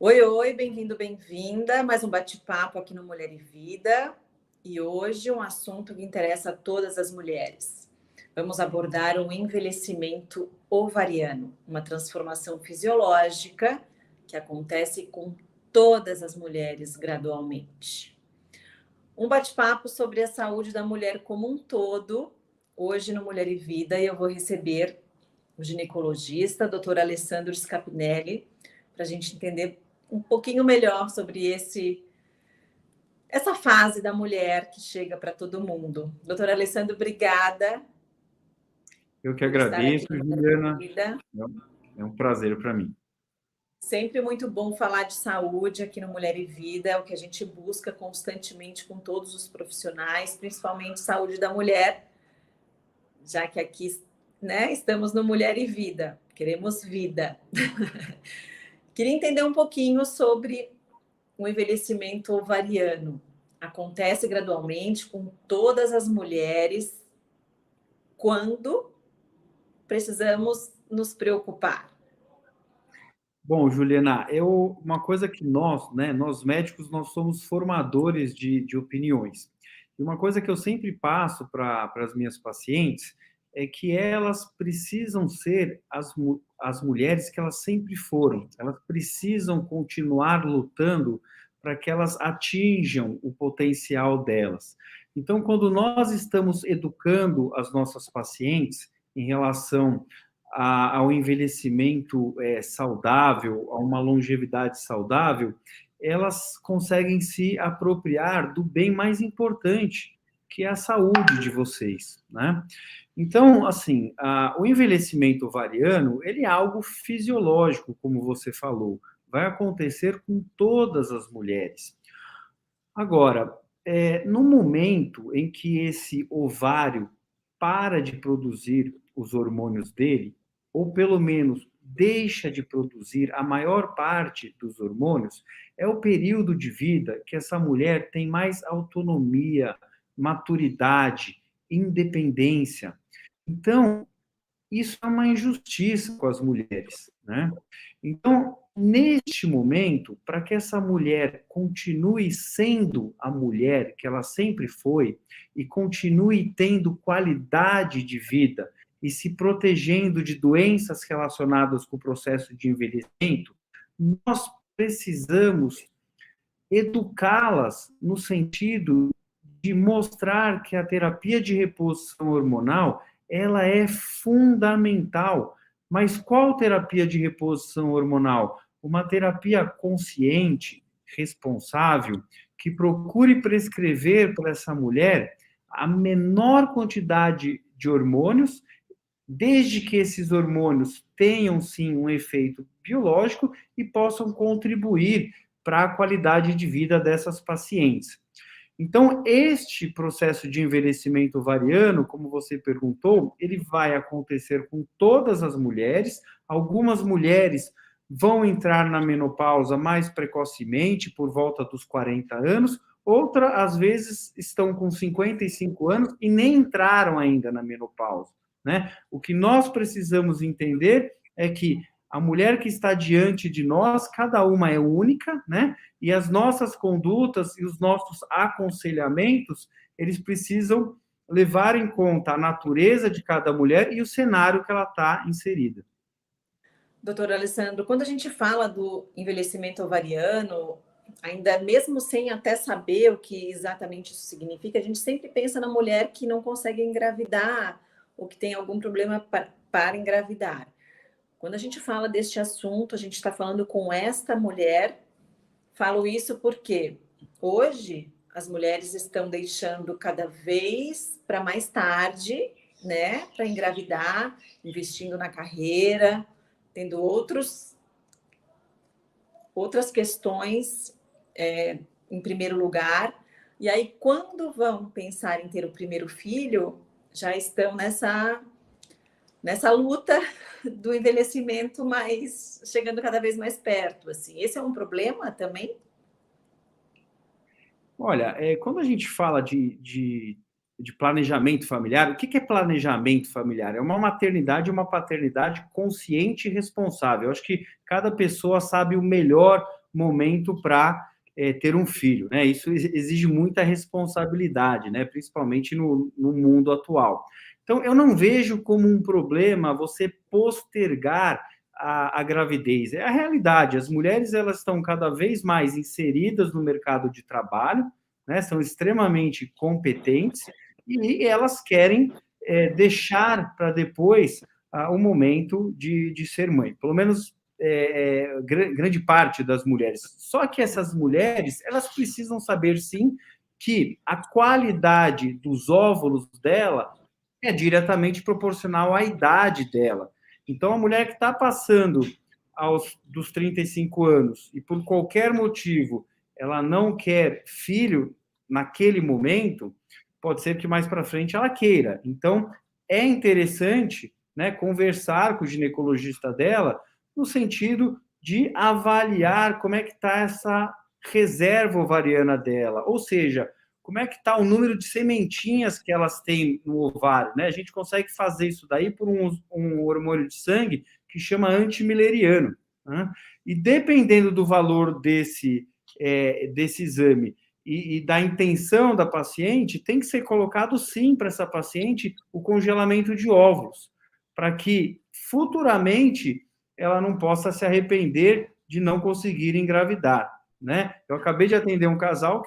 Oi, oi, bem-vindo, bem-vinda. Mais um bate-papo aqui no Mulher e Vida. E hoje um assunto que interessa a todas as mulheres. Vamos abordar o envelhecimento ovariano, uma transformação fisiológica que acontece com todas as mulheres gradualmente. Um bate-papo sobre a saúde da mulher como um todo, hoje no Mulher e Vida, e eu vou receber o ginecologista, doutor Alessandro Scapinelli, para a gente entender um pouquinho melhor sobre essa fase da mulher que chega para todo mundo. Doutor Alessandro, obrigada. Eu que agradeço, Juliana. Vida. É um prazer para mim. Sempre muito bom falar de saúde aqui no Mulher e Vida, é o que a gente busca constantemente com todos os profissionais, principalmente saúde da mulher, já que aqui, né, estamos no Mulher e Vida, queremos vida. Queria entender um pouquinho sobre o envelhecimento ovariano. Acontece gradualmente com todas as mulheres. Quando precisamos nos preocupar? Bom, Juliana, uma coisa que nós médicos, nós somos formadores de opiniões. E uma coisa que eu sempre passo para as minhas pacientes é que elas precisam ser as mulheres que elas sempre foram. Elas precisam continuar lutando para que elas atinjam o potencial delas. Então, quando nós estamos educando as nossas pacientes em relação ao envelhecimento saudável, a uma longevidade saudável, elas conseguem se apropriar do bem mais importante, que é a saúde de vocês, né? Então, assim, o envelhecimento ovariano, ele é algo fisiológico, como você falou, vai acontecer com todas as mulheres. Agora, no momento em que esse ovário para de produzir os hormônios dele, ou pelo menos deixa de produzir a maior parte dos hormônios, é o período de vida que essa mulher tem mais autonomia, maturidade, independência. Então, isso é uma injustiça com as mulheres, né? Então, neste momento, para que essa mulher continue sendo a mulher que ela sempre foi e continue tendo qualidade de vida e se protegendo de doenças relacionadas com o processo de envelhecimento, nós precisamos educá-las no sentido de mostrar que a terapia de reposição hormonal ela é fundamental. Mas qual terapia de reposição hormonal? Uma terapia consciente, responsável, que procure prescrever para essa mulher a menor quantidade de hormônios, desde que esses hormônios tenham, sim, um efeito biológico e possam contribuir para a qualidade de vida dessas pacientes. Então, este processo de envelhecimento ovariano, como você perguntou, ele vai acontecer com todas as mulheres. Algumas mulheres vão entrar na menopausa mais precocemente, por volta dos 40 anos, outras, às vezes, estão com 55 anos e nem entraram ainda na menopausa, né? O que nós precisamos entender é que a mulher que está diante de nós, cada uma é única, né? E as nossas condutas e os nossos aconselhamentos, eles precisam levar em conta a natureza de cada mulher e o cenário que ela está inserida. Doutor Alessandro, quando a gente fala do envelhecimento ovariano, ainda mesmo sem até saber o que exatamente isso significa, a gente sempre pensa na mulher que não consegue engravidar ou que tem algum problema para engravidar. Quando a gente fala deste assunto, a gente está falando com esta mulher. Falo isso porque hoje as mulheres estão deixando cada vez para mais tarde, né, para engravidar, investindo na carreira, tendo outras questões em primeiro lugar. E aí, quando vão pensar em ter o primeiro filho, já estão nessa luta do envelhecimento, mas chegando cada vez mais perto. Assim. Esse é um problema também? Olha, quando a gente fala de planejamento familiar, o que é planejamento familiar? É uma maternidade e uma paternidade consciente e responsável. Eu acho que cada pessoa sabe o melhor momento para ter um filho, né? Isso exige muita responsabilidade, né? Principalmente no mundo atual. Então, eu não vejo como um problema você postergar a gravidez. É a realidade. As mulheres elas estão cada vez mais inseridas no mercado de trabalho, né? São extremamente competentes e elas querem deixar para depois o momento de ser mãe. Pelo menos grande parte das mulheres. Só que essas mulheres, elas precisam saber, sim, que a qualidade dos óvulos dela é diretamente proporcional à idade dela. Então, a mulher que está passando dos 35 anos e por qualquer motivo ela não quer filho naquele momento, pode ser que mais para frente ela queira. Então, é interessante, né, conversar com o ginecologista dela no sentido de avaliar como é que está essa reserva ovariana dela, ou seja, como é que está o número de sementinhas que elas têm no ovário, né? A gente consegue fazer isso daí por um hormônio de sangue que chama antimileriano, né? E dependendo do valor desse exame e da intenção da paciente, tem que ser colocado sim para essa paciente o congelamento de óvulos, para que futuramente ela não possa se arrepender de não conseguir engravidar, né? Eu acabei de atender um casal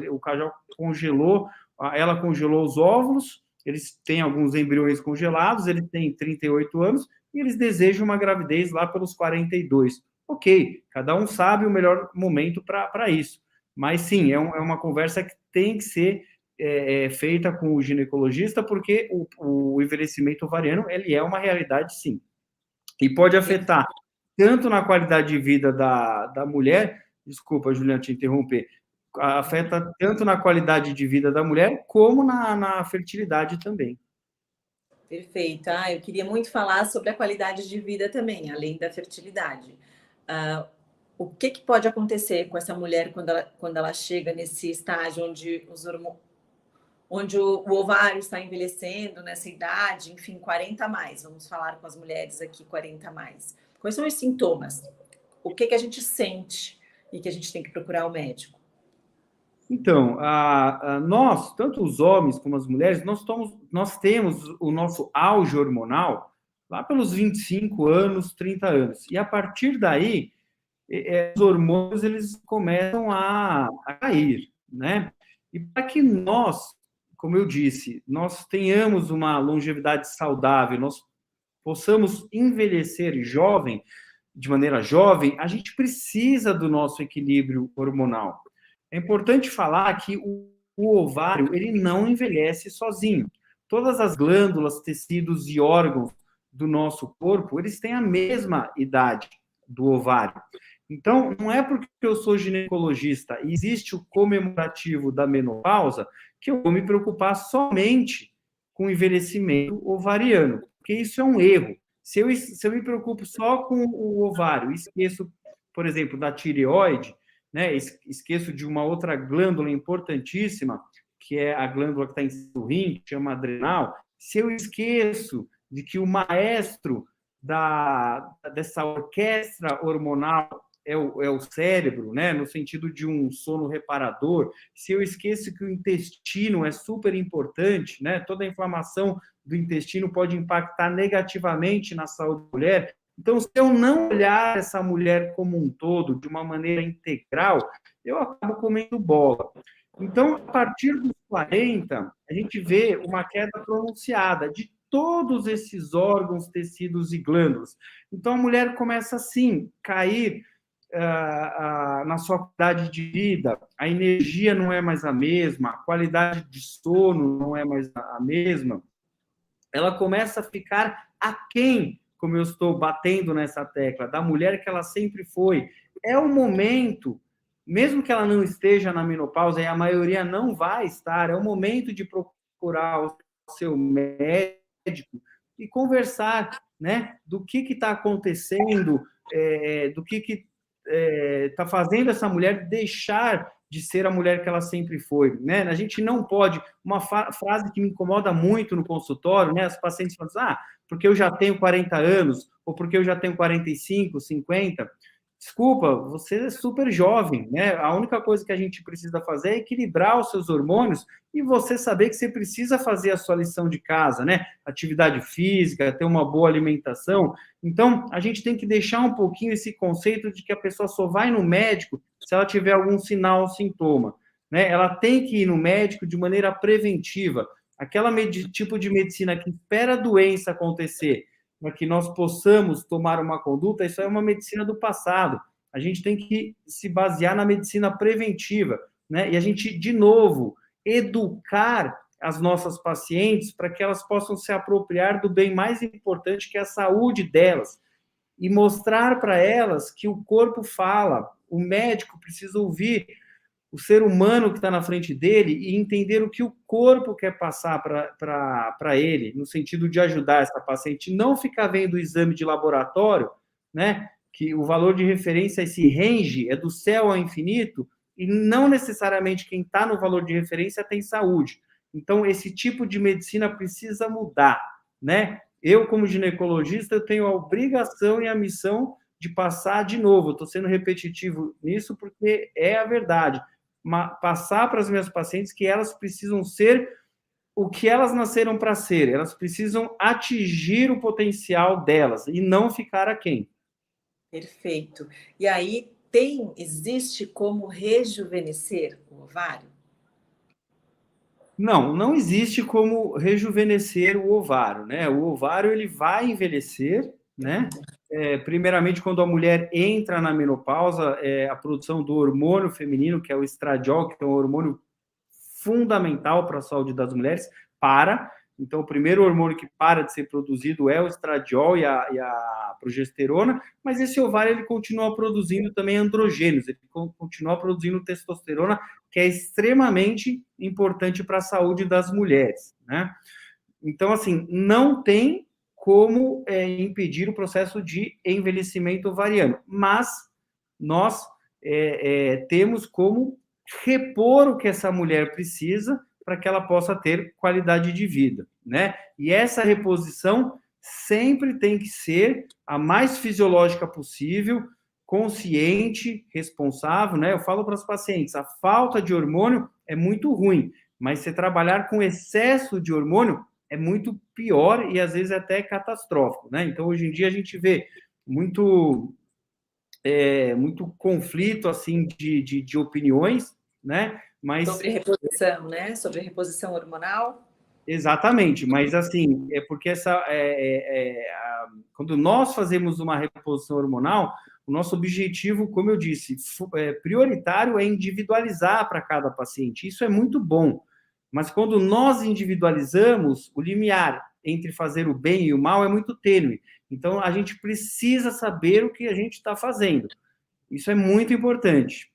o casal congelou, ela congelou os óvulos, eles têm alguns embriões congelados, eles têm 38 anos e eles desejam uma gravidez lá pelos 42. Ok, cada um sabe o melhor momento para isso. Mas sim, é uma conversa que tem que ser feita com o ginecologista, porque o envelhecimento ovariano ele é uma realidade, sim. E pode afetar tanto na qualidade de vida da mulher, desculpa, Juliana, te interromper, afeta tanto na qualidade de vida da mulher, como na fertilidade também. Perfeito. Eu queria muito falar sobre a qualidade de vida também, além da fertilidade. O que pode acontecer com essa mulher quando ela chega nesse estágio onde o ovário está envelhecendo, nessa idade, enfim, 40 a mais. Vamos falar com as mulheres aqui, 40 a mais. Quais são os sintomas? O que a gente sente e que a gente tem que procurar o médico? Então, nós, tanto os homens como as mulheres, nós temos o nosso auge hormonal lá pelos 25 anos, 30 anos. E a partir daí, os hormônios eles começam a cair, né? E para que nós, como eu disse, nós tenhamos uma longevidade saudável, nós possamos envelhecer de maneira jovem, a gente precisa do nosso equilíbrio hormonal. É importante falar que o ovário ele não envelhece sozinho. Todas as glândulas, tecidos e órgãos do nosso corpo, eles têm a mesma idade do ovário. Então, não é porque eu sou ginecologista e existe o comemorativo da menopausa que eu vou me preocupar somente com o envelhecimento ovariano, porque isso é um erro. Se eu me preocupo só com o ovário, esqueço, por exemplo, da tireoide, né, esqueço de uma outra glândula importantíssima, que é a glândula que está em o rim, que chama adrenal, se eu esqueço de que o maestro dessa orquestra hormonal é o cérebro, né, no sentido de um sono reparador, se eu esqueço que o intestino é super importante, né, toda a inflamação do intestino pode impactar negativamente na saúde da mulher. Então, se eu não olhar essa mulher como um todo, de uma maneira integral, eu acabo comendo bola. Então, a partir dos 40, a gente vê uma queda pronunciada de todos esses órgãos, tecidos e glândulas. Então, a mulher começa, assim, cair na sua qualidade de vida, a energia não é mais a mesma, a qualidade de sono não é mais a mesma, ela começa a ficar aquém, como eu estou batendo nessa tecla, da mulher que ela sempre foi. É o momento, mesmo que ela não esteja na menopausa, e a maioria não vai estar, é o momento de procurar o seu médico e conversar, né, do que está acontecendo, do que está fazendo essa mulher deixar de ser a mulher que ela sempre foi, né? A gente não pode, uma frase que me incomoda muito no consultório, né? As pacientes falam assim, porque eu já tenho 40 anos, ou porque eu já tenho 45, 50, desculpa, você é super jovem, né? A única coisa que a gente precisa fazer é equilibrar os seus hormônios e você saber que você precisa fazer a sua lição de casa, né? Atividade física, ter uma boa alimentação. Então, a gente tem que deixar um pouquinho esse conceito de que a pessoa só vai no médico se ela tiver algum sinal ou sintoma, né? Ela tem que ir no médico de maneira preventiva. Aquela tipo de medicina que espera a doença acontecer para que nós possamos tomar uma conduta, isso é uma medicina do passado. A gente tem que se basear na medicina preventiva, né? E a gente, de novo, educar as nossas pacientes para que elas possam se apropriar do bem mais importante, que é a saúde delas, e mostrar para elas que o corpo fala, o médico precisa ouvir o ser humano que está na frente dele e entender o que o corpo quer passar para ele, no sentido de ajudar essa paciente, não ficar vendo o exame de laboratório, né? Que o valor de referência, esse range, é do céu ao infinito, e não necessariamente quem está no valor de referência tem saúde. Então, esse tipo de medicina precisa mudar, né? Eu, como ginecologista, eu tenho a obrigação e a missão de passar de novo. Estou sendo repetitivo nisso porque é a verdade. Passar para as minhas pacientes que elas precisam ser o que elas nasceram para ser. Elas precisam atingir o potencial delas e não ficar aquém. Perfeito. E aí, existe como rejuvenescer o ovário? Não existe como rejuvenescer o ovário, né? O ovário, ele vai envelhecer, né? Primeiramente, quando a mulher entra na menopausa, a produção do hormônio feminino, que é o estradiol, que é um hormônio fundamental para a saúde das mulheres, para. Então, o primeiro hormônio que para de ser produzido é o estradiol e a progesterona, mas esse ovário ele continua produzindo também androgênios, ele continua produzindo testosterona, que é extremamente importante para a saúde das mulheres, né? Então, assim, não tem como impedir o processo de envelhecimento ovariano, mas nós temos como repor o que essa mulher precisa para que ela possa ter qualidade de vida, né? E essa reposição sempre tem que ser a mais fisiológica possível, consciente, responsável, né? Eu falo para os pacientes, a falta de hormônio é muito ruim, mas se trabalhar com excesso de hormônio é muito pior e às vezes até catastrófico, né? Então, hoje em dia a gente vê muito conflito assim de opiniões, né? Mas sobre reposição, né? Sobre reposição hormonal. Exatamente, mas assim, é porque quando nós fazemos uma reposição hormonal, o nosso objetivo, como eu disse, prioritário é individualizar para cada paciente. Isso é muito bom, mas quando nós individualizamos, o limiar entre fazer o bem e o mal é muito tênue. Então, a gente precisa saber o que a gente está fazendo. Isso é muito importante.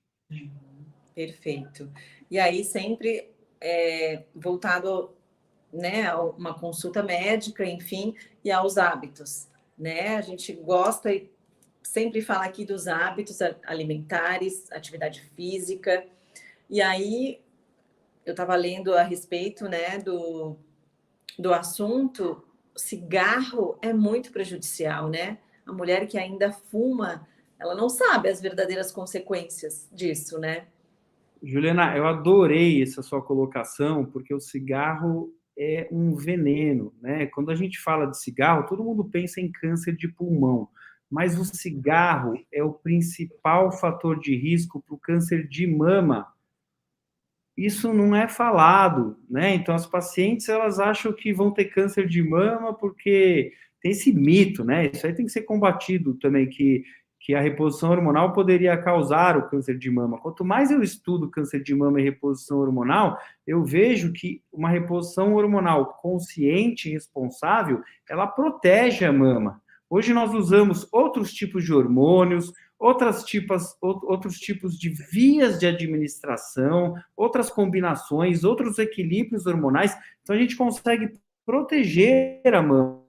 Perfeito. E aí, sempre voltado, né, a uma consulta médica, enfim, e aos hábitos, né? A gente gosta e sempre fala aqui dos hábitos alimentares, atividade física. E aí, eu estava lendo a respeito, né, do assunto. Cigarro é muito prejudicial, né? A mulher que ainda fuma, ela não sabe as verdadeiras consequências disso, né? Juliana, eu adorei essa sua colocação, porque o cigarro é um veneno, né? Quando a gente fala de cigarro, todo mundo pensa em câncer de pulmão, mas o cigarro é o principal fator de risco para o câncer de mama. Isso não é falado, né? Então, as pacientes, elas acham que vão ter câncer de mama porque tem esse mito, né? Isso aí tem que ser combatido também, que a reposição hormonal poderia causar o câncer de mama. Quanto mais eu estudo câncer de mama e reposição hormonal, eu vejo que uma reposição hormonal consciente e responsável, ela protege a mama. Hoje nós usamos outros tipos de hormônios, outros tipos de vias de administração, outras combinações, outros equilíbrios hormonais, então a gente consegue proteger a mama.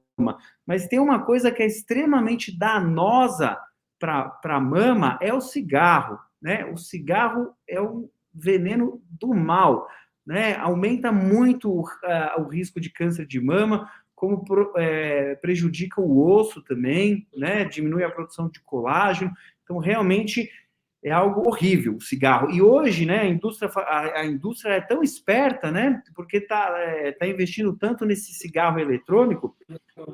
Mas tem uma coisa que é extremamente danosa para a mama, é o cigarro, né? O cigarro é o veneno do mal, né? Aumenta muito o risco de câncer de mama, como prejudica o osso também, né? Diminui a produção de colágeno. Então, realmente é algo horrível o cigarro. E hoje, né, a indústria é tão esperta, né, porque tá investindo tanto nesse cigarro eletrônico,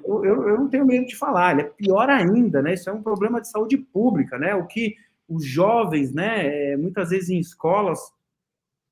eu não tenho medo de falar, ele é pior ainda, né, isso é um problema de saúde pública, né, o que os jovens, né, muitas vezes em escolas,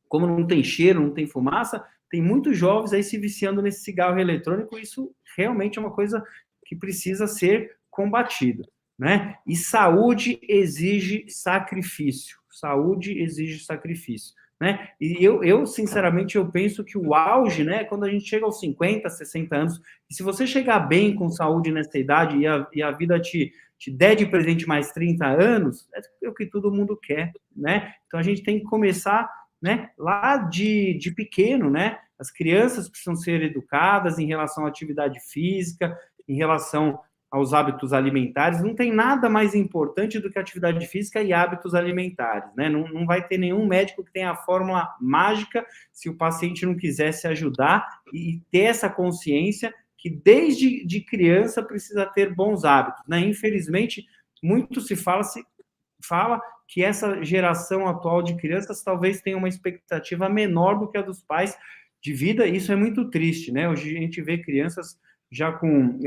como não tem cheiro, não tem fumaça, tem muitos jovens aí se viciando nesse cigarro eletrônico, isso realmente é uma coisa que precisa ser combatida, né? E saúde exige sacrifício. Saúde exige sacrifício, né? E sinceramente, eu penso que o auge, né, é quando a gente chega aos 50, 60 anos, e se você chegar bem com saúde nessa idade e a vida te der de presente mais 30 anos, é o que todo mundo quer, né? Então a gente tem que começar, né, lá de pequeno, né? As crianças precisam ser educadas em relação à atividade física, em relação aos hábitos alimentares. Não tem nada mais importante do que atividade física e hábitos alimentares, né? Não vai ter nenhum médico que tenha a fórmula mágica se o paciente não quiser se ajudar e ter essa consciência que desde de criança precisa ter bons hábitos, né? Infelizmente, muito se fala que essa geração atual de crianças talvez tenha uma expectativa menor do que a dos pais de vida, e isso é muito triste, né? Hoje a gente vê crianças já com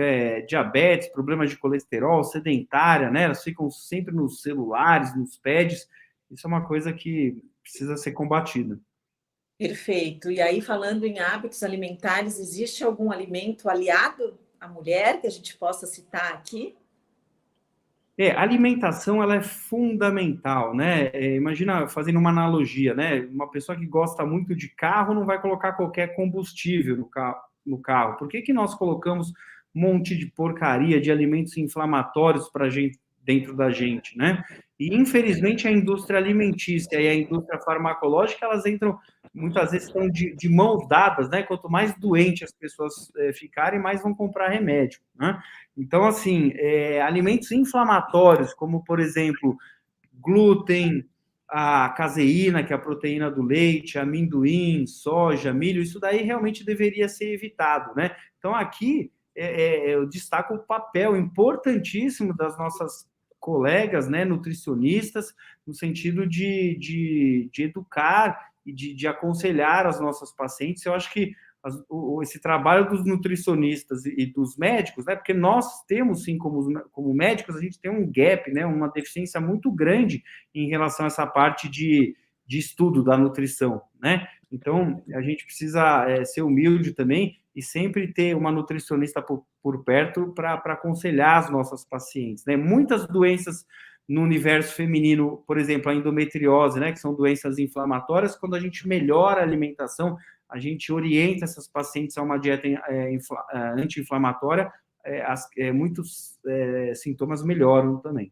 diabetes, problemas de colesterol, sedentária, né? Elas ficam sempre nos celulares, nos pads, isso é uma coisa que precisa ser combatida. Perfeito. E aí, falando em hábitos alimentares, existe algum alimento aliado à mulher que a gente possa citar aqui? A alimentação ela é fundamental, né? Imagina, fazendo uma analogia, né? Uma pessoa que gosta muito de carro não vai colocar qualquer combustível no carro. Por que nós colocamos um monte de porcaria de alimentos inflamatórios para gente dentro da gente, né? E infelizmente a indústria alimentícia e a indústria farmacológica elas entram muitas vezes estão de mãos dadas, né? Quanto mais doentes as pessoas ficarem, mais vão comprar remédio, né? Então, assim, alimentos inflamatórios, como, por exemplo, glúten, a caseína, que é a proteína do leite, amendoim, soja, milho, isso daí realmente deveria ser evitado, né? Então, aqui, eu destaco o papel importantíssimo das nossas colegas, né, nutricionistas, no sentido de educar e de aconselhar as nossas pacientes. Eu acho que esse trabalho dos nutricionistas e dos médicos, né? Porque nós temos, sim, como médicos, a gente tem um gap, né? Uma deficiência muito grande em relação a essa parte de estudo da nutrição, né? Então, a gente precisa ser humilde também e sempre ter uma nutricionista por perto para aconselhar as nossas pacientes, né? Muitas doenças no universo feminino, por exemplo, a endometriose, né? Que são doenças inflamatórias, quando a gente melhora a alimentação, a gente orienta essas pacientes a uma dieta anti-inflamatória, muitos sintomas melhoram também.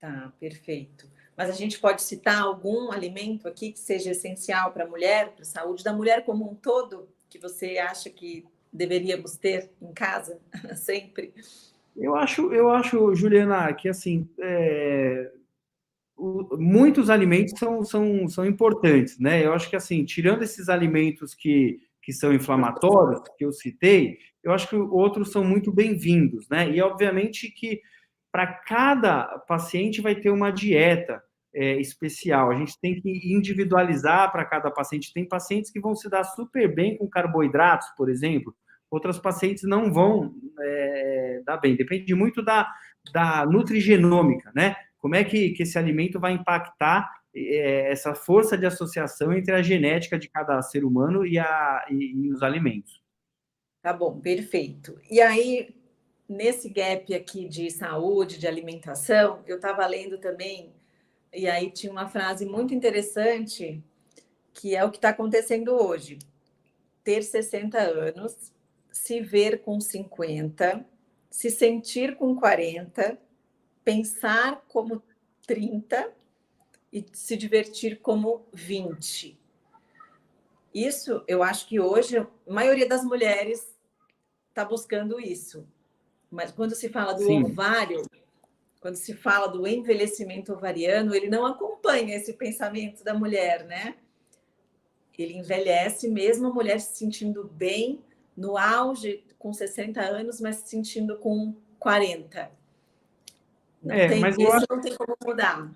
Tá, perfeito. Mas a gente pode citar algum alimento aqui que seja essencial para a mulher, para a saúde da mulher como um todo, que você acha que deveríamos ter em casa sempre? Eu acho, Juliana, que assim, muitos alimentos são importantes, né? Eu acho que, assim, tirando esses alimentos que são inflamatórios, que eu citei, eu acho que outros são muito bem-vindos, né? E, obviamente, que para cada paciente vai ter uma dieta especial. A gente tem que individualizar para cada paciente. Tem pacientes que vão se dar super bem com carboidratos, por exemplo. Outras pacientes não vão dar bem. Depende muito da nutrigenômica, né? Como é que esse alimento vai impactar essa força de associação entre a genética de cada ser humano e os alimentos. Tá bom, perfeito. E aí, nesse gap aqui de saúde, de alimentação, eu estava lendo também, e aí tinha uma frase muito interessante, que é o que está acontecendo hoje. Ter 60 anos, se ver com 50, se sentir com 40, pensar como 30 e se divertir como 20. Isso, eu acho que hoje a maioria das mulheres está buscando isso. Mas quando se fala do Sim, ovário, quando se fala do envelhecimento ovariano, ele não acompanha esse pensamento da mulher, né? Ele envelhece mesmo a mulher se sentindo bem no auge com 60 anos, mas se sentindo com 40. Não tem, Mas eu esse acho não tem como mudar.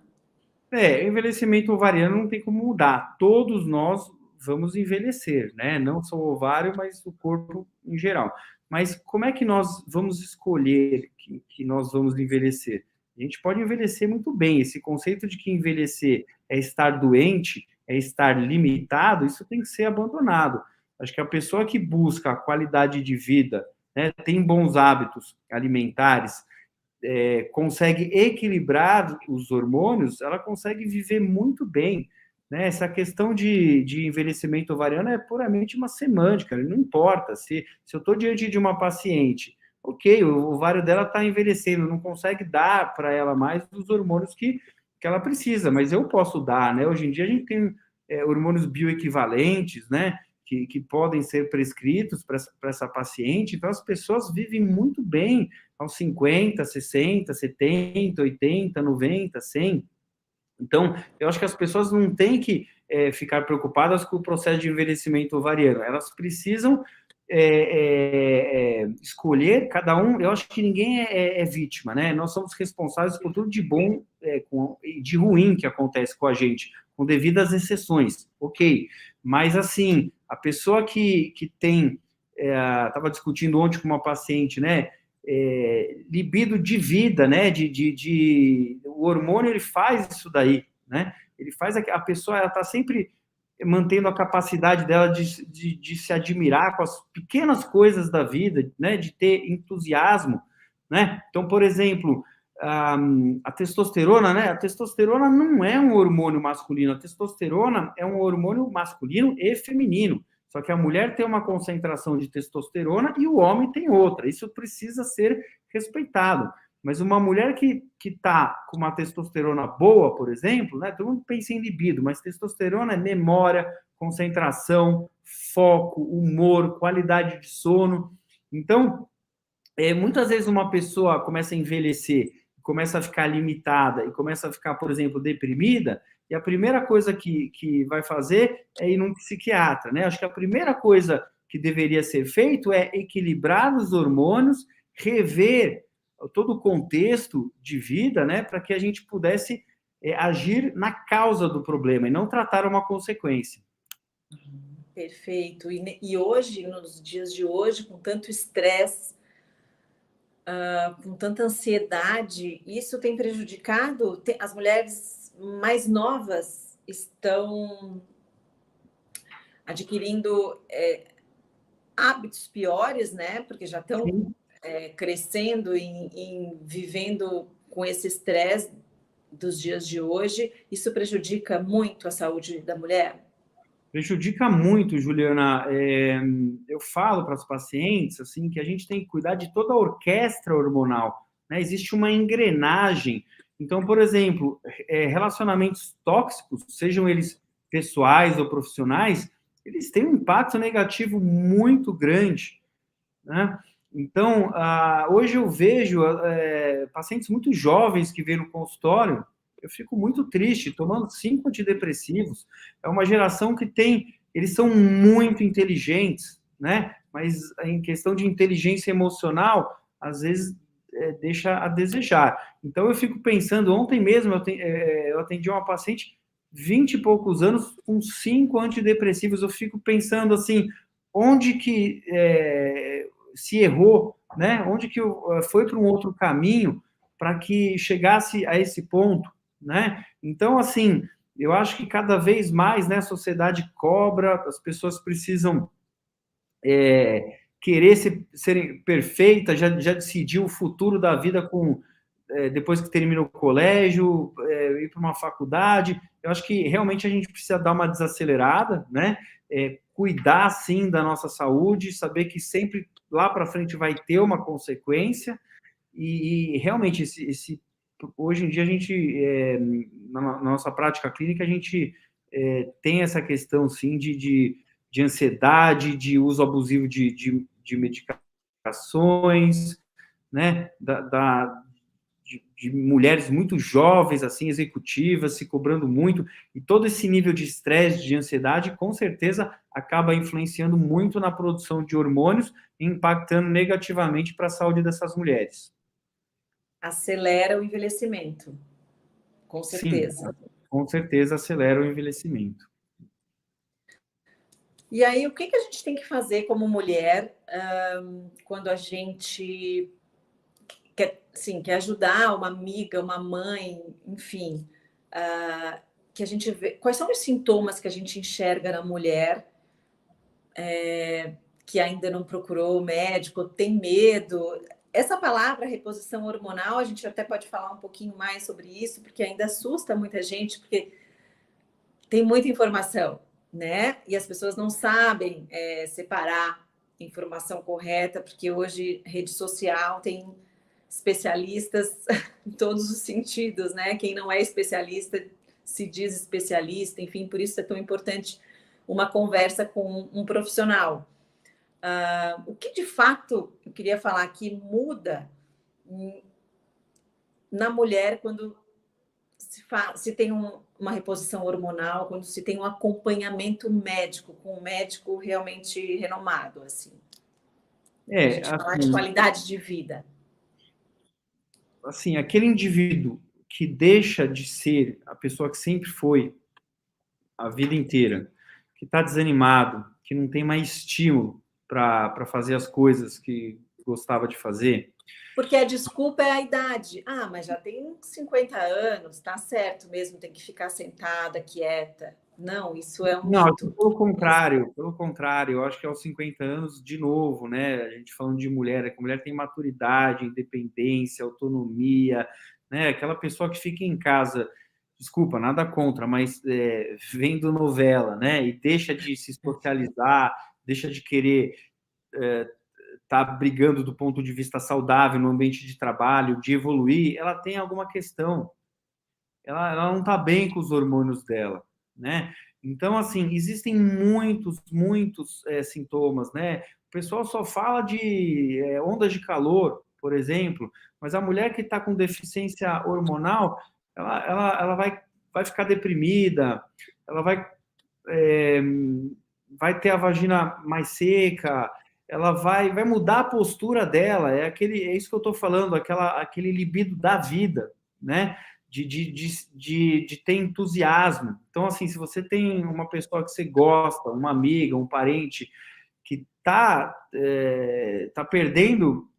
envelhecimento ovariano não tem como mudar. Todos nós vamos envelhecer, né? Não só o ovário, mas o corpo em geral. Mas como é que nós vamos escolher que nós vamos envelhecer? A gente pode envelhecer muito bem. Esse conceito de que envelhecer é estar doente, é estar limitado, isso tem que ser abandonado. Acho que a pessoa que busca a qualidade de vida, né, tem bons hábitos alimentares, consegue equilibrar os hormônios, ela consegue viver muito bem. Né? Essa questão de envelhecimento ovariano é puramente uma semântica, não importa. Se eu estou diante de uma paciente, ok, o ovário dela está envelhecendo, não consegue dar para ela mais os hormônios que ela precisa, mas eu posso dar. Né? Hoje em dia a gente tem hormônios bioequivalentes, né? Que podem ser prescritos para essa paciente, então as pessoas vivem muito bem aos 50, 60, 70, 80, 90, 100. Então, eu acho que as pessoas não têm que ficar preocupadas com o processo de envelhecimento ovariano. Elas precisam escolher, cada um, eu acho que ninguém é vítima, né? Nós somos responsáveis por tudo de bom e de ruim que acontece com a gente, com devidas exceções, ok. Mas, assim, a pessoa que tem, estava discutindo ontem com uma paciente, né? Libido de vida, né? O hormônio ele faz isso daí, né? Ele faz a pessoa, ela está sempre mantendo a capacidade dela de se admirar com as pequenas coisas da vida, né? De ter entusiasmo, né? Então, por exemplo, a testosterona, né? A testosterona não é um hormônio masculino, a testosterona é um hormônio masculino e feminino. Só que a mulher tem uma concentração de testosterona e o homem tem outra. Isso precisa ser respeitado. Mas uma mulher que está com uma testosterona boa, por exemplo, né? Todo mundo pensa em libido, mas testosterona é memória, concentração, foco, humor, qualidade de sono. Então, muitas vezes uma pessoa começa a envelhecer, começa a ficar limitada e começa a ficar, por exemplo, deprimida, e a primeira coisa que vai fazer é ir num psiquiatra, né? Acho que a primeira coisa que deveria ser feito é equilibrar os hormônios, rever todo o contexto de vida, né? Para que a gente pudesse agir na causa do problema e não tratar uma consequência. Perfeito. E hoje, nos dias de hoje, com tanto estresse, com tanta ansiedade, isso tem prejudicado? As mulheres mais novas estão adquirindo hábitos piores, né? Porque já estão crescendo e vivendo com esse estresse dos dias de hoje. Isso prejudica muito a saúde da mulher? Prejudica muito, Juliana. Eu falo para as pacientes assim que a gente tem que cuidar de toda a orquestra hormonal, né? Existe uma engrenagem. Então, por exemplo, relacionamentos tóxicos, sejam eles pessoais ou profissionais, eles têm um impacto negativo muito grande, né? Então, hoje eu vejo pacientes muito jovens que vêm no consultório. Eu fico muito triste, tomando 5 antidepressivos. É uma geração que eles são muito inteligentes, né? Mas em questão de inteligência emocional, às vezes deixa a desejar. Então eu fico pensando, ontem mesmo eu atendi uma paciente 20 e poucos anos com 5 antidepressivos. Eu fico pensando assim, onde que se errou, né? Onde que foi para um outro caminho para que chegasse a esse ponto, né? Então, assim, eu acho que cada vez mais, né, a sociedade cobra, as pessoas precisam querer serem perfeitas, já decidir o futuro da vida depois que termina o colégio, ir para uma faculdade. Eu acho que realmente a gente precisa dar uma desacelerada, né? Cuidar, sim, da nossa saúde, saber que sempre lá para frente vai ter uma consequência e realmente hoje em dia a gente, na nossa prática clínica, a gente tem essa questão, sim, de ansiedade, de uso abusivo de medicações, né, de mulheres muito jovens, assim, executivas, se cobrando muito, e todo esse nível de estresse, de ansiedade, com certeza acaba influenciando muito na produção de hormônios, impactando negativamente para a saúde dessas mulheres. Acelera o envelhecimento, com Sim, certeza. com certeza acelera o envelhecimento. E aí, o que que a gente tem que fazer como mulher, quando a gente quer, sim, quer ajudar uma amiga, uma mãe, enfim, que a gente vê quais são os sintomas que a gente enxerga na mulher, que ainda não procurou o médico, tem medo. Essa palavra reposição hormonal, a gente até pode falar um pouquinho mais sobre isso, porque ainda assusta muita gente, porque tem muita informação, né? E as pessoas não sabem separar informação correta, porque hoje rede social tem especialistas em todos os sentidos, né? Quem não é especialista se diz especialista, enfim, por isso é tão importante uma conversa com um profissional. O que de fato eu queria falar aqui muda na mulher quando se tem uma reposição hormonal, quando se tem um acompanhamento médico, com um médico realmente renomado, assim. A gente falar de qualidade de vida. Assim, aquele indivíduo que deixa de ser a pessoa que sempre foi a vida inteira, que está desanimado, que não tem mais estímulo para fazer as coisas que gostava de fazer. Porque a desculpa é a idade. Ah, mas já tem 50 anos, tá certo mesmo, tem que ficar sentada, quieta. Não, isso é um Não, mito. pelo contrário, eu acho que aos 50 anos, de novo, né, a gente falando de mulher, é que a mulher tem maturidade, independência, autonomia, né, aquela pessoa que fica em casa, desculpa, nada contra, mas vendo novela, né, e deixa de se socializar, deixa de querer estar brigando do ponto de vista saudável no ambiente de trabalho, de evoluir, ela tem alguma questão, ela não está bem com os hormônios dela, né? Então, assim, existem muitos sintomas, né? O pessoal só fala de ondas de calor, por exemplo, mas a mulher que está com deficiência hormonal, ela vai ficar deprimida, ela é, vai ter a vagina mais seca, ela vai mudar a postura dela, é isso que eu estou falando, aquele libido da vida, né? De ter entusiasmo. Então, assim, se você tem uma pessoa que você gosta, uma amiga, um parente, que tá perdendo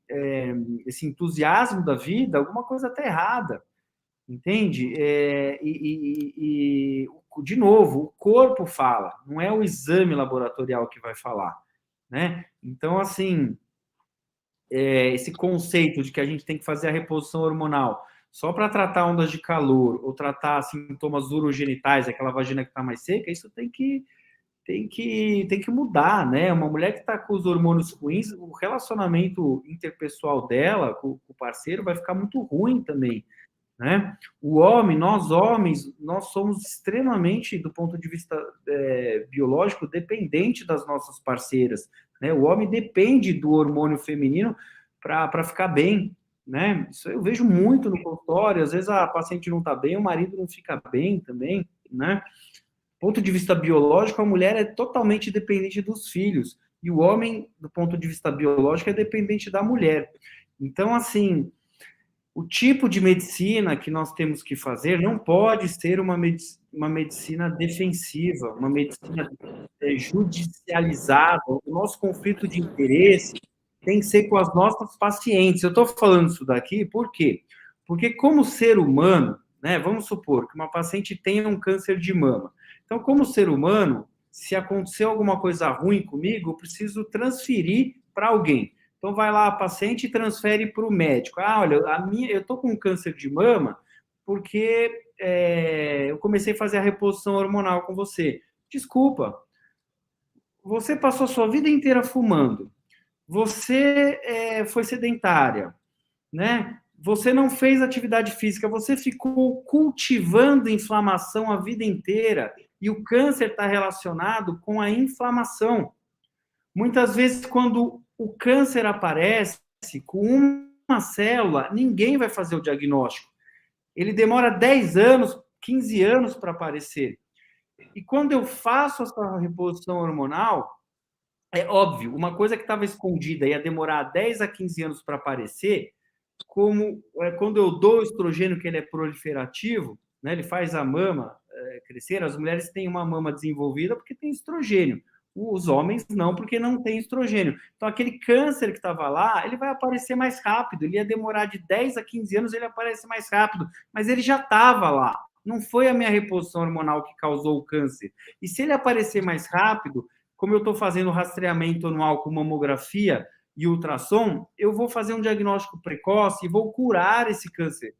esse entusiasmo da vida, alguma coisa está errada, entende? De novo, o corpo fala, não é o exame laboratorial que vai falar, né? Então, assim, esse conceito de que a gente tem que fazer a reposição hormonal só para tratar ondas de calor ou tratar sintomas urogenitais, aquela vagina que está mais seca, isso tem que mudar, né? Uma mulher que está com os hormônios ruins, o relacionamento interpessoal dela com o parceiro vai ficar muito ruim também, né? O homem, nós homens, nós somos extremamente, do ponto de vista biológico, dependente das nossas parceiras, né? O homem depende do hormônio feminino para ficar bem, né? Isso eu vejo muito no consultório, às vezes a paciente não está bem, o marido não fica bem também, né? Do ponto de vista biológico, a mulher é totalmente dependente dos filhos, e o homem, do ponto de vista biológico, é dependente da mulher. Então, assim, o tipo de medicina que nós temos que fazer não pode ser uma medicina defensiva, uma medicina judicializada. O nosso conflito de interesse tem que ser com as nossas pacientes. Eu estou falando isso daqui por quê? Porque, como ser humano, né, vamos supor que uma paciente tenha um câncer de mama. Então, como ser humano, se acontecer alguma coisa ruim comigo, eu preciso transferir para alguém. Então, vai lá a paciente e transfere para o médico. Ah, olha, eu estou com câncer de mama porque eu comecei a fazer a reposição hormonal com você. Desculpa, você passou a sua vida inteira fumando. Você foi sedentária, né? Você não fez atividade física, você ficou cultivando inflamação a vida inteira e o câncer está relacionado com a inflamação. Muitas vezes, quando o câncer aparece com uma célula, ninguém vai fazer o diagnóstico. Ele demora 10 anos, 15 anos para aparecer. E quando eu faço essa reposição hormonal, é óbvio, uma coisa que estava escondida ia demorar 10 a 15 anos para aparecer, como quando eu dou o estrogênio, que ele é proliferativo, né, ele faz a mama crescer, as mulheres têm uma mama desenvolvida porque tem estrogênio. Os homens não, porque não tem estrogênio. Então, aquele câncer que estava lá, ele vai aparecer mais rápido. Ele ia demorar de 10 a 15 anos, ele aparece mais rápido. Mas ele já estava lá. Não foi a minha reposição hormonal que causou o câncer. E se ele aparecer mais rápido, como eu estou fazendo rastreamento anual com mamografia e ultrassom, eu vou fazer um diagnóstico precoce e vou curar esse câncer.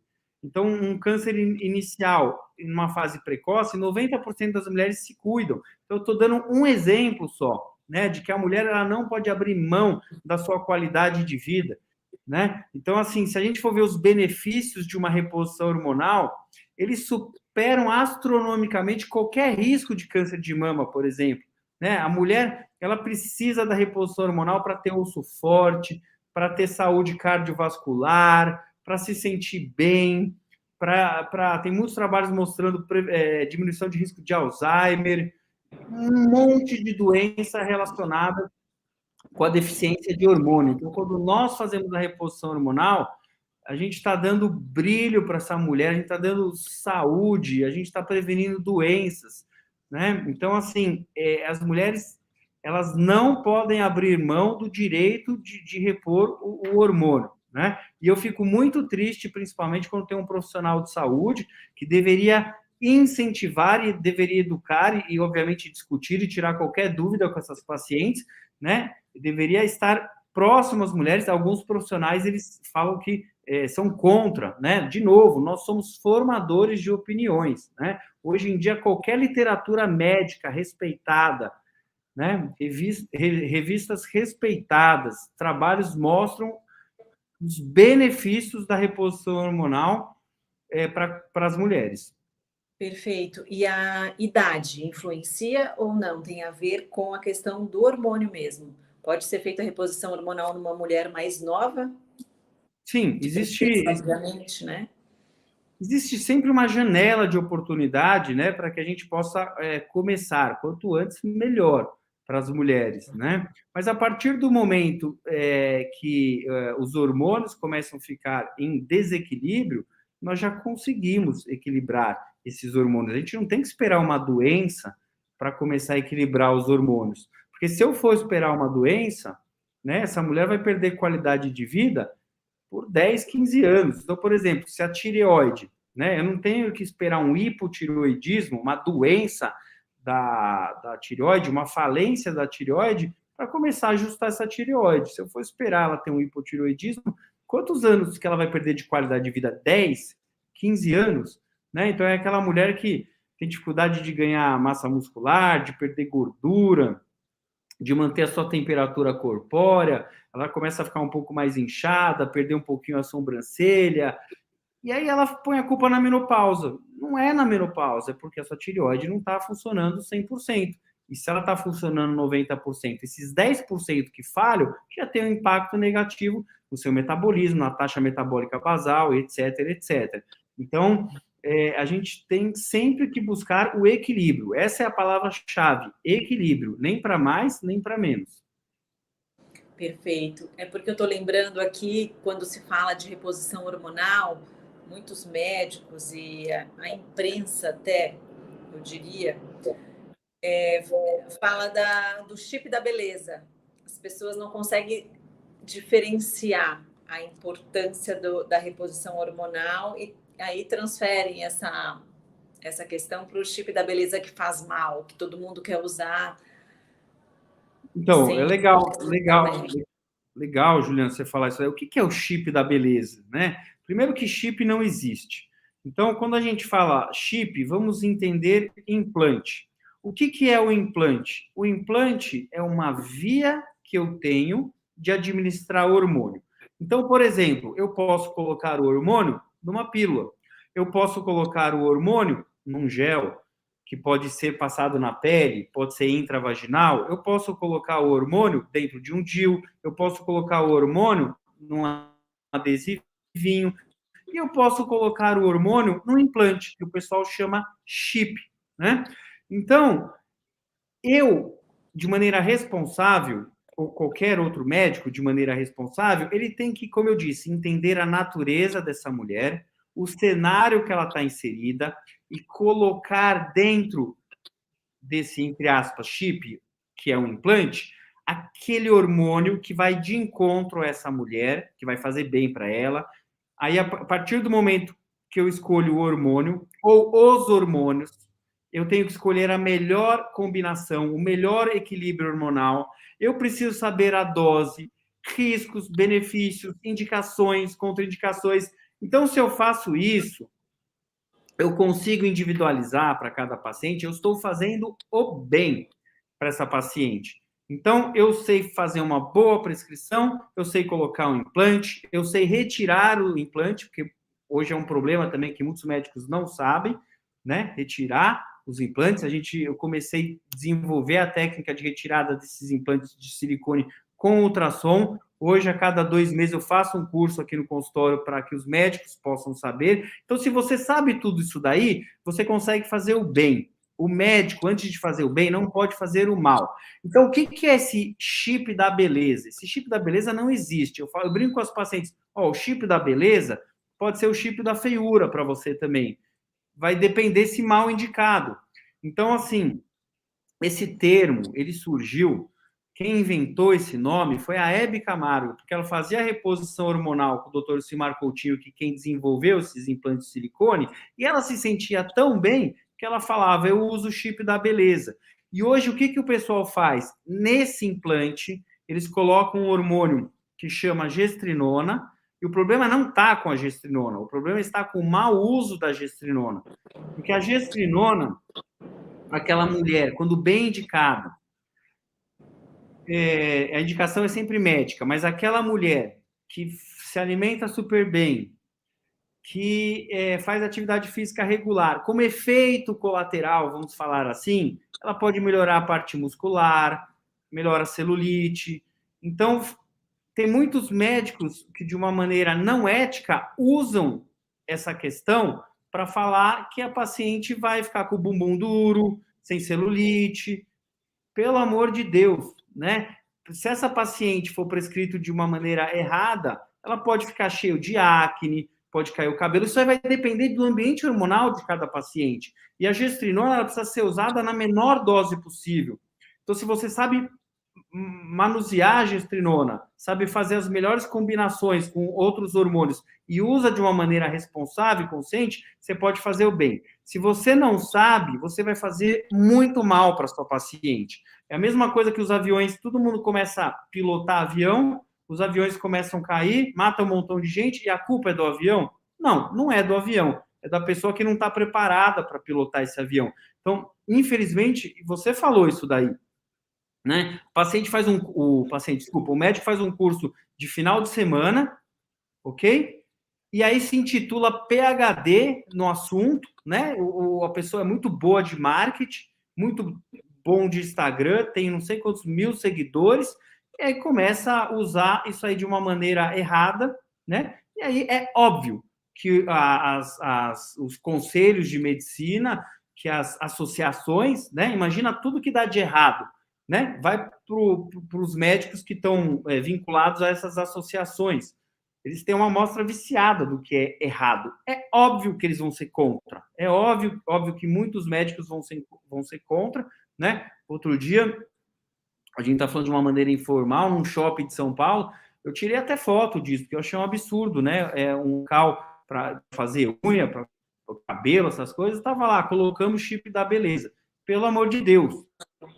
Então, um câncer inicial, em uma fase precoce, 90% das mulheres se cuidam. Então, eu estou dando um exemplo só, né, de que a mulher ela não pode abrir mão da sua qualidade de vida, né? Então, assim, se a gente for ver os benefícios de uma reposição hormonal, eles superam astronomicamente qualquer risco de câncer de mama, por exemplo, né? A mulher, ela precisa da reposição hormonal para ter osso forte, para ter saúde cardiovascular, para se sentir bem, tem muitos trabalhos mostrando diminuição de risco de Alzheimer, um monte de doença relacionada com a deficiência de hormônio. Então, quando nós fazemos a reposição hormonal, a gente está dando brilho para essa mulher, a gente está dando saúde, a gente está prevenindo doenças, né? Então, assim, as mulheres, elas não podem abrir mão do direito de repor o hormônio, né? E eu fico muito triste, principalmente quando tem um profissional de saúde que deveria incentivar e deveria educar e obviamente, discutir e tirar qualquer dúvida com essas pacientes, né? Deveria estar próximo às mulheres. Alguns profissionais, eles falam que são contra, né? De novo, nós somos formadores de opiniões, né? Hoje em dia, qualquer literatura médica respeitada, né? Revistas respeitadas, trabalhos mostram os benefícios da reposição hormonal para as mulheres. Perfeito. E a idade influencia ou não? Tem a ver com a questão do hormônio mesmo? Pode ser feita a reposição hormonal numa mulher mais nova? Sim, Obviamente, né? Existe sempre uma janela de oportunidade, né, para que a gente possa começar. Quanto antes, melhor para as mulheres, né? Mas a partir do momento que os hormônios começam a ficar em desequilíbrio, nós já conseguimos equilibrar esses hormônios. A gente não tem que esperar uma doença para começar a equilibrar os hormônios. Porque se eu for esperar uma doença, né, essa mulher vai perder qualidade de vida por 10, 15 anos. Então, por exemplo, se a tireoide, né, eu não tenho que esperar um hipotireoidismo, uma doença da tireoide, uma falência da tireoide, para começar a ajustar essa tireoide. Se eu for esperar ela ter um hipotireoidismo, quantos anos que ela vai perder de qualidade de vida? 10, 15 anos? Né? Então, é aquela mulher que tem dificuldade de ganhar massa muscular, de perder gordura, de manter a sua temperatura corpórea, ela começa a ficar um pouco mais inchada, perder um pouquinho a sobrancelha, e aí ela põe a culpa na menopausa. Não é na menopausa, é porque a sua tireoide não está funcionando 100%. E se ela está funcionando 90%, esses 10% que falham já tem um impacto negativo no seu metabolismo, na taxa metabólica basal, etc, etc. Então, a gente tem sempre que buscar o equilíbrio. Essa é a palavra-chave, equilíbrio. Nem para mais, nem para menos. Perfeito. É porque eu estou lembrando aqui, quando se fala de reposição hormonal, muitos médicos e a imprensa até, eu diria, fala do chip da beleza. As pessoas não conseguem diferenciar a importância da reposição hormonal e aí transferem essa questão para o chip da beleza que faz mal, que todo mundo quer usar. Então, é legal, Juliana, você falar isso aí. O que é o chip da beleza, né? Primeiro que chip não existe. Então, quando a gente fala chip, vamos entender implante. O que é o implante? O implante é uma via que eu tenho de administrar hormônio. Então, por exemplo, eu posso colocar o hormônio numa pílula. Eu posso colocar o hormônio num gel, que pode ser passado na pele, pode ser intravaginal. Eu posso colocar o hormônio dentro de um DIU, eu posso colocar o hormônio num adesivinho, e eu posso colocar o hormônio num implante, que o pessoal chama chip, né? Então, eu, de maneira responsável, ou qualquer outro médico, de maneira responsável, ele tem que, como eu disse, entender a natureza dessa mulher, o cenário que ela está inserida e colocar dentro desse, entre aspas, chip, que é um implante, aquele hormônio que vai de encontro a essa mulher, que vai fazer bem para ela. Aí, a partir do momento que eu escolho o hormônio ou os hormônios, eu tenho que escolher a melhor combinação, o melhor equilíbrio hormonal. Eu preciso saber a dose, riscos, benefícios, indicações, contraindicações. Então, se eu faço isso, eu consigo individualizar para cada paciente, eu estou fazendo o bem para essa paciente. Então, eu sei fazer uma boa prescrição, eu sei colocar um implante, eu sei retirar o implante, porque hoje é um problema também que muitos médicos não sabem, né? Retirar os implantes. Eu comecei a desenvolver a técnica de retirada desses implantes de silicone com ultrassom. Hoje, a cada 2 meses, eu faço um curso aqui no consultório para que os médicos possam saber. Então, se você sabe tudo isso daí, você consegue fazer o bem. O médico, antes de fazer o bem, não pode fazer o mal. Então, o que é esse chip da beleza? Esse chip da beleza não existe. Eu brinco com as pacientes, o chip da beleza pode ser o chip da feiura para você também. Vai depender se mal indicado. Então, assim, esse termo, ele surgiu, quem inventou esse nome foi a Hebe Camargo, porque ela fazia a reposição hormonal com o Dr. Cimar Coutinho, que quem desenvolveu esses implantes de silicone, e ela se sentia tão bem que ela falava, eu uso o chip da beleza. E hoje, o que o pessoal faz? Nesse implante, eles colocam um hormônio que chama gestrinona, e o problema não está com a gestrinona, o problema está com o mau uso da gestrinona. Porque a gestrinona, aquela mulher, quando bem indicada, a indicação é sempre médica, mas aquela mulher que se alimenta super bem, que faz atividade física regular, como efeito colateral, vamos falar assim, ela pode melhorar a parte muscular, melhora a celulite. Então, tem muitos médicos que, de uma maneira não ética, usam essa questão para falar que a paciente vai ficar com o bumbum duro, sem celulite. Pelo amor de Deus, né? Se essa paciente for prescrito de uma maneira errada, ela pode ficar cheio de acne, pode cair o cabelo. Isso aí vai depender do ambiente hormonal de cada paciente. E a gestrinona ela precisa ser usada na menor dose possível. Então, se você sabe manusear a gestrinona, sabe fazer as melhores combinações com outros hormônios e usa de uma maneira responsável e consciente, você pode fazer o bem. Se você não sabe, você vai fazer muito mal para sua paciente. É a mesma coisa que os aviões, todo mundo começa a pilotar avião, os aviões começam a cair, mata um montão de gente e a culpa é do avião? Não, não é do avião. É da pessoa que não está preparada para pilotar esse avião. Então, infelizmente, você falou isso daí, né? O médico faz um curso de final de semana, ok? E aí se intitula PhD no assunto, né? A pessoa é muito boa de marketing, muito bom de Instagram, tem não sei quantos mil seguidores, e aí começa a usar isso aí de uma maneira errada, né? E aí é óbvio que os conselhos de medicina, que as associações, né? Imagina tudo que dá de errado, né? Vai para os médicos que estão vinculados a essas associações. Eles têm uma amostra viciada do que é errado. É óbvio que eles vão ser contra. É óbvio que muitos médicos vão ser contra, né? Outro dia, a gente está falando de uma maneira informal, num shopping de São Paulo, eu tirei até foto disso, porque eu achei um absurdo, né? Um local para fazer unha, para cabelo, essas coisas, estava lá, colocamos chip da beleza. Pelo amor de Deus,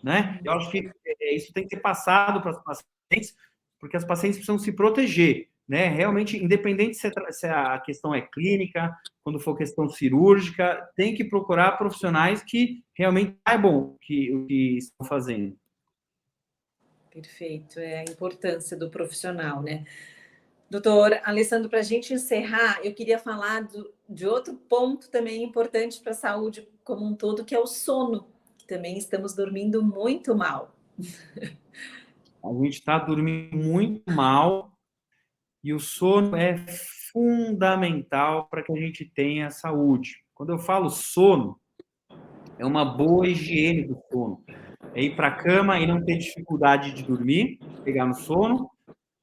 né? Eu acho que isso tem que ser passado para as pacientes, porque as pacientes precisam se proteger, né? Realmente, independente se a questão é clínica, quando for questão cirúrgica, tem que procurar profissionais que realmente saibam o que estão fazendo. Perfeito, é a importância do profissional, né? Doutor Alessandro, para a gente encerrar, eu queria falar de outro ponto também importante para a saúde como um todo, que é o sono, que também estamos dormindo muito mal. A gente está dormindo muito mal e o sono é fundamental para que a gente tenha saúde. Quando eu falo sono, é uma boa higiene do sono. É ir para a cama e não ter dificuldade de dormir, pegar no sono,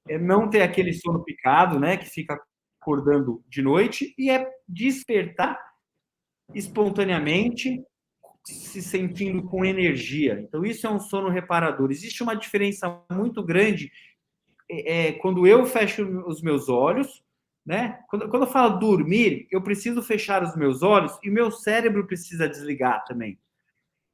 é não ter aquele sono picado, né, que fica acordando de noite, e é despertar espontaneamente, se sentindo com energia. Então, isso é um sono reparador. Existe uma diferença muito grande quando eu fecho os meus olhos, né? Quando eu falo dormir, eu preciso fechar os meus olhos e o meu cérebro precisa desligar também.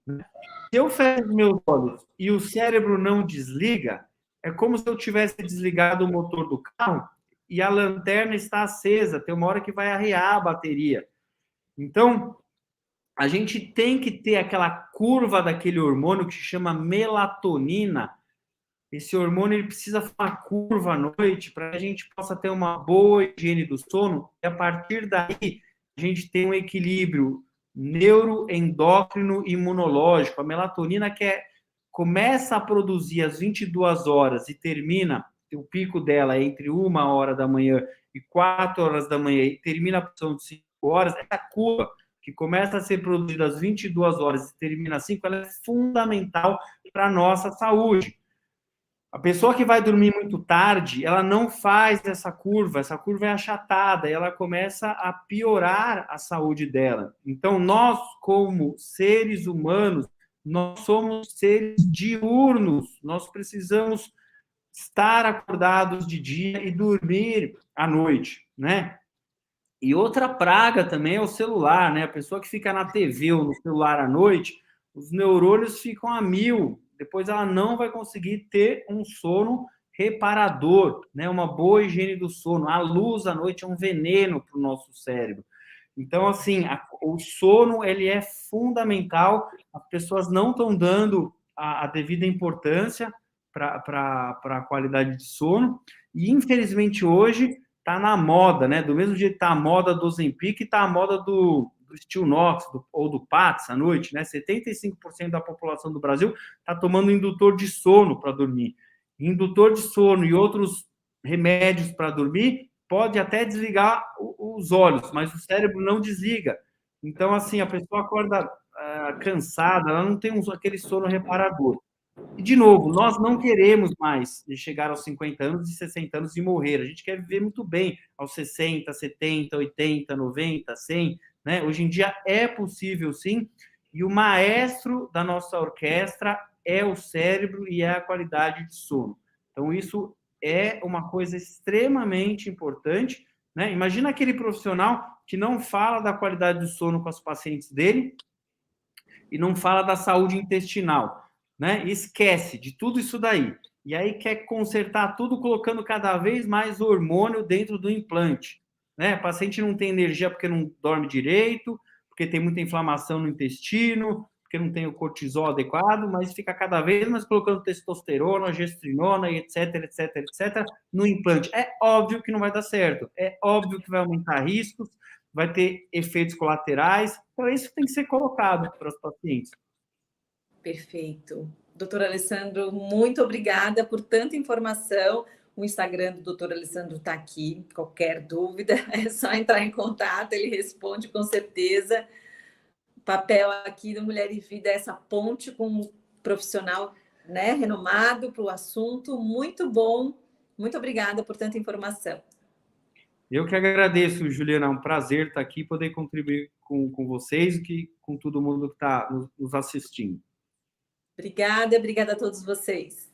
Se eu fecho os meus olhos e o cérebro não desliga, é como se eu tivesse desligado o motor do carro e a lanterna está acesa, tem uma hora que vai arriar a bateria. Então, a gente tem que ter aquela curva daquele hormônio que se chama melatonina. Esse hormônio ele precisa fazer uma curva à noite para que a gente possa ter uma boa higiene do sono e a partir daí a gente tem um equilíbrio neuroendócrino e imunológico. A melatonina começa a produzir às 22 horas e termina, o pico dela é entre 1 hora da manhã e 4 horas da manhã e termina a produção de 5 horas, essa curva que começa a ser produzida às 22 horas e termina às 5, ela é fundamental para a nossa saúde. A pessoa que vai dormir muito tarde, ela não faz essa curva é achatada, e ela começa a piorar a saúde dela. Então, nós, como seres humanos, nós somos seres diurnos, nós precisamos estar acordados de dia e dormir à noite, né? E outra praga também é o celular, né? A pessoa que fica na TV ou no celular à noite, os neurônios ficam a mil. Depois ela não vai conseguir ter um sono reparador, né? Uma boa higiene do sono. A luz à noite é um veneno para o nosso cérebro. Então, assim, o sono ele é fundamental. As pessoas não estão dando a devida importância para a qualidade de sono. E, infelizmente, hoje tá na moda, né? Do mesmo jeito que tá a moda do Ozempic, tá a moda do Stilnox ou do Pats à noite, né? 75% da população do Brasil tá tomando indutor de sono para dormir. Indutor de sono e outros remédios para dormir pode até desligar os olhos, mas o cérebro não desliga. Então, assim, a pessoa acorda cansada, ela não tem aquele sono reparador. E, de novo, nós não queremos mais chegar aos 50 anos e 60 anos e morrer. A gente quer viver muito bem aos 60, 70, 80, 90, 100. Né? Hoje em dia é possível, sim. E o maestro da nossa orquestra é o cérebro e é a qualidade de sono. Então, isso é uma coisa extremamente importante. Né? Imagina aquele profissional que não fala da qualidade do sono com os pacientes dele e não fala da saúde intestinal, né? E esquece de tudo isso daí. E aí quer consertar tudo colocando cada vez mais hormônio dentro do implante, né? O paciente não tem energia porque não dorme direito, porque tem muita inflamação no intestino, porque não tem o cortisol adequado, mas fica cada vez mais colocando testosterona, gestrinona e etc, etc, etc no implante. É óbvio que não vai dar certo, é óbvio que vai aumentar riscos, vai ter efeitos colaterais, então isso tem que ser colocado para os pacientes. Perfeito. Doutor Alessandro, muito obrigada por tanta informação. O Instagram do doutor Alessandro está aqui. Qualquer dúvida, é só entrar em contato, ele responde com certeza. O papel aqui do Mulher e Vida é essa ponte com um profissional, né, renomado para o assunto. Muito bom. Muito obrigada por tanta informação. Eu que agradeço, Juliana. É um prazer estar aqui e poder contribuir com vocês e com todo mundo que está nos assistindo. Obrigada, obrigada a todos vocês.